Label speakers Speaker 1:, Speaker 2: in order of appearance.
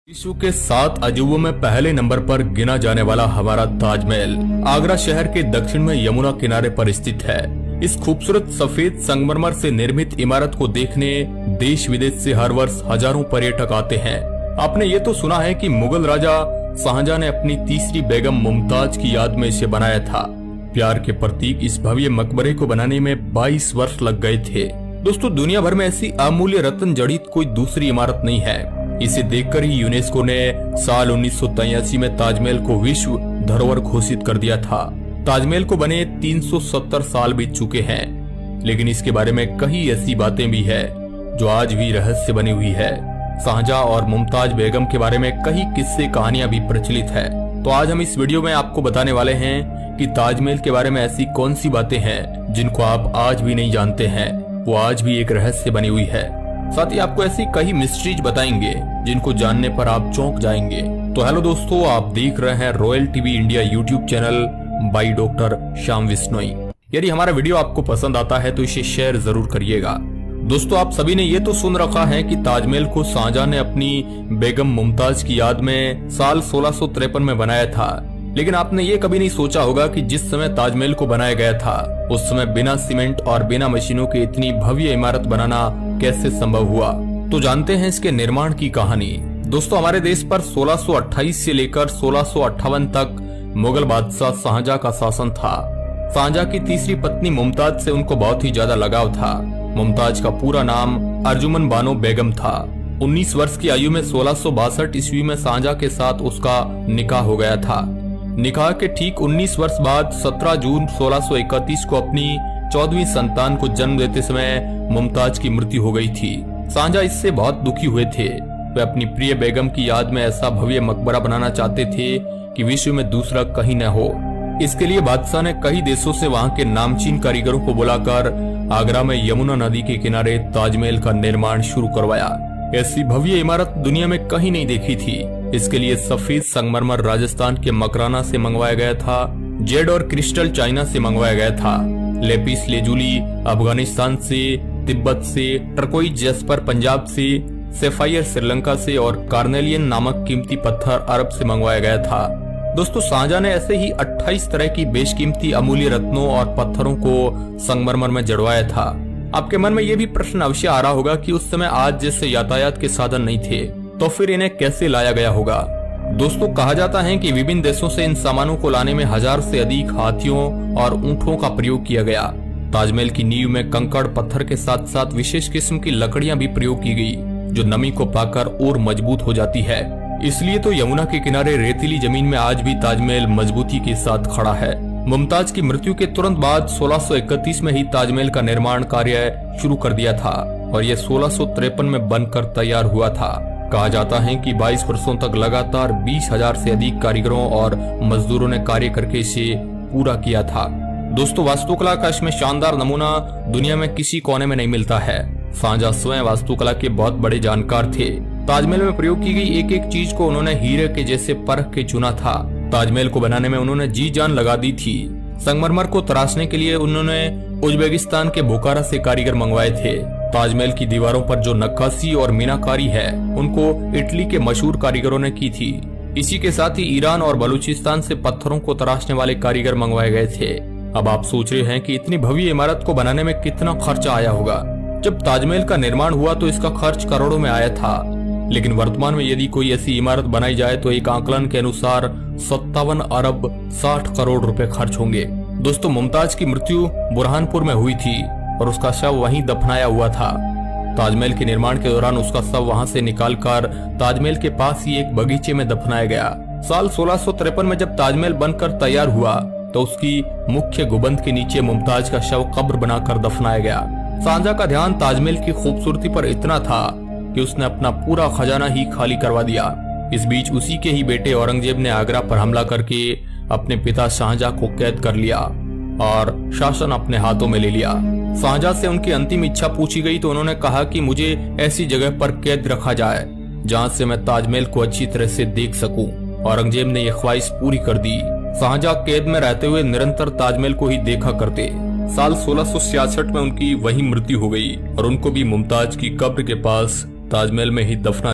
Speaker 1: विश्व के 7 अजूबों में पहले नंबर पर गिना जाने वाला हमारा ताजमहल आगरा शहर के दक्षिण में यमुना किनारे पर स्थित है। इस खूबसूरत सफेद संगमरमर से निर्मित इमारत को देखने देश विदेश से हर वर्ष हजारों पर्यटक आते हैं। आपने ये तो सुना है कि मुगल राजा शाहजहां ने अपनी तीसरी बेगम मुमताज की याद में इसे बनाया था। प्यार के प्रतीक इस भव्य मकबरे को बनाने में 22 वर्ष लग गए थे। दोस्तों, दुनिया भर में ऐसी अमूल्य रत्न जड़ित कोई दूसरी इमारत नहीं है। इसे देखकर ही यूनेस्को ने साल 1983 में ताजमहल को विश्व धरोहर घोषित कर दिया था। ताजमहल को बने 370 साल बीत चुके हैं, लेकिन इसके बारे में कई ऐसी बातें भी है जो आज भी रहस्य बनी हुई है। शाहजहां और मुमताज बेगम के बारे में कई किस्से कहानियां भी प्रचलित है। तो आज हम इस वीडियो में आपको बताने वाले हैं कि ताजमहल के बारे में ऐसी कौन सी बातें हैं जिनको आप आज भी नहीं जानते हैं, वो आज भी एक रहस्य बनी हुई है। साथ ही आपको ऐसी कई मिस्ट्रीज बताएंगे जिनको जानने पर आप चौंक जाएंगे। तो हेलो दोस्तों, आप देख रहे हैं royal TV India YouTube channel by doctor Shyam Vishnoi. यदि हमारा वीडियो आपको पसंद आता है तो इसे शेयर जरूर करिएगा। दोस्तों, आप सभी ने ये तो सुन रखा है कि ताजमहल को शाहजहां ने अपनी बेगम मुमताज की याद में साल 1653 में बनाया था, लेकिन आपने ये कभी नहीं सोचा होगा कि जिस समय ताजमहल को बनाया गया था उस समय बिना सीमेंट और बिना मशीनों के इतनी भव्य इमारत बनाना कैसे संभव हुआ। तो जानते हैं इसके निर्माण की कहानी। दोस्तों, हमारे देश पर 1628 से लेकर 1658 तक मुगल बादशाह शाहजहां का शासन था। शाहजहां की तीसरी पत्नी मुमताज से उनको बहुत ही ज्यादा लगाव था। मुमताज का पूरा नाम अर्जुमन बानो बेगम था। 19 वर्ष की आयु में 1662 ईस्वी में शाहजहां के साथ उसका निकाह हो गया था। निकाह के ठीक 19 वर्ष बाद 17 जून 1631 को अपनी 14वीं संतान को जन्म देते समय मुमताज की मृत्यु हो गई थी। शाहजहां इससे बहुत दुखी हुए थे। वे अपनी प्रिय बेगम की याद में ऐसा भव्य मकबरा बनाना चाहते थे कि विश्व में दूसरा कहीं न हो। इसके लिए बादशाह ने कई देशों से वहां के नामचीन कारीगरों को बुलाकर आगरा में यमुना नदी के किनारे ताजमहल का निर्माण शुरू करवाया। ऐसी भव्य इमारत दुनिया में कहीं नहीं देखी थी। इसके लिए सफेद संगमरमर राजस्थान के मकराना से मंगवाया गया था। जेड और क्रिस्टल चाइना से मंगवाया गया था। लेपिस लेजुली अफगानिस्तान से, तिब्बत से, टर्कोइज जैस्पर पंजाब से, सेफायर श्रीलंका से और कार्नेलियन नामक कीमती पत्थर अरब से मंगवाया गया था। दोस्तों, शाहजहां ने ऐसे ही 28 तरह की बेशकीमती अमूल्य रत्नों और पत्थरों को संगमरमर में जड़वाया था। आपके मन में ये भी प्रश्न अवश्य आ रहा होगा कि उस समय आज जैसे यातायात के साधन नहीं थे, तो फिर इन्हें कैसे लाया गया होगा। दोस्तों, कहा जाता है कि विभिन्न देशों से इन सामानों को लाने में 1000 से अधिक हाथियों और ऊंटों का प्रयोग किया गया। ताजमहल की नींव में कंकड़ पत्थर के साथ साथ विशेष किस्म की लकड़ियां भी प्रयोग की गई, जो नमी को पाकर और मजबूत हो जाती है। इसलिए तो यमुना के किनारे रेतीली जमीन में आज भी ताजमहल मजबूती के साथ खड़ा है। मुमताज की मृत्यु के तुरंत बाद 1631 में ही ताजमहल का निर्माण कार्य शुरू कर दिया था और यह 1653 में बनकर तैयार हुआ था। कहा जाता है कि 22 वर्षों तक लगातार 20,000 से अधिक कारीगरों और मजदूरों ने कार्य करके इसे पूरा किया था। दोस्तों, वास्तुकला का इसमें शानदार नमूना दुनिया में किसी कोने में नहीं मिलता है। शाहजहां स्वयं वास्तुकला के बहुत बड़े जानकार थे। ताजमहल में प्रयोग की गई एक एक चीज को उन्होंने हीरे के जैसे परख के चुना था। ताजमहल को बनाने में उन्होंने जी जान लगा दी थी। संगमरमर को तराशने के लिए उन्होंने उज्बेकिस्तान के बोकारा से कारीगर मंगवाए थे। ताजमहल की दीवारों पर जो नक्काशी और मीनाकारी है उनको इटली के मशहूर कारीगरों ने की थी। इसी के साथ ही ईरान और बलूचिस्तान से पत्थरों को तराशने वाले कारीगर मंगवाए गए थे। अब आप सोच रहे हैं कि इतनी भव्य इमारत को बनाने में कितना खर्चा आया होगा। जब ताजमहल का निर्माण हुआ तो इसका खर्च करोड़ों में आया था, लेकिन वर्तमान में यदि कोई ऐसी इमारत बनाई जाए तो एक आकलन के अनुसार 57 अरब 60 करोड़ रुपए खर्च होंगे। दोस्तों, मुमताज की मृत्यु बुरहानपुर में हुई थी और उसका शव वहीं दफनाया हुआ था। ताजमहल के निर्माण के दौरान उसका शव वहां से निकालकर ताजमहल के पास ही एक बगीचे में दफनाया गया। साल 1653 में जब ताजमहल बनकर तैयार हुआ तो उसकी मुख्य गुंबद के नीचे मुमताज का शव कब्र बनाकर दफनाया गया। शाहजहां का ध्यान ताजमहल की खूबसूरती पर इतना था कि उसने अपना पूरा खजाना ही खाली करवा दिया। इस बीच उसी के ही बेटे औरंगजेब ने आगरा पर हमला करके अपने पिता शाहजहां को कैद कर लिया और शासन अपने हाथों में ले लिया। शाहजहां से उनकी अंतिम इच्छा पूछी गई तो उन्होंने कहा कि मुझे ऐसी जगह पर कैद रखा जाए जहां से मैं ताजमहल को अच्छी तरह से देख सकूं। औरंगजेब ने यह ख्वाहिश पूरी कर दी। शाहजहां कैद में रहते हुए निरंतर ताजमहल को ही देखा करते। साल 1666 में उनकी वही मृत्यु हो गई और उनको भी मुमताज की कब्र के पास ताजमहल में ही दफना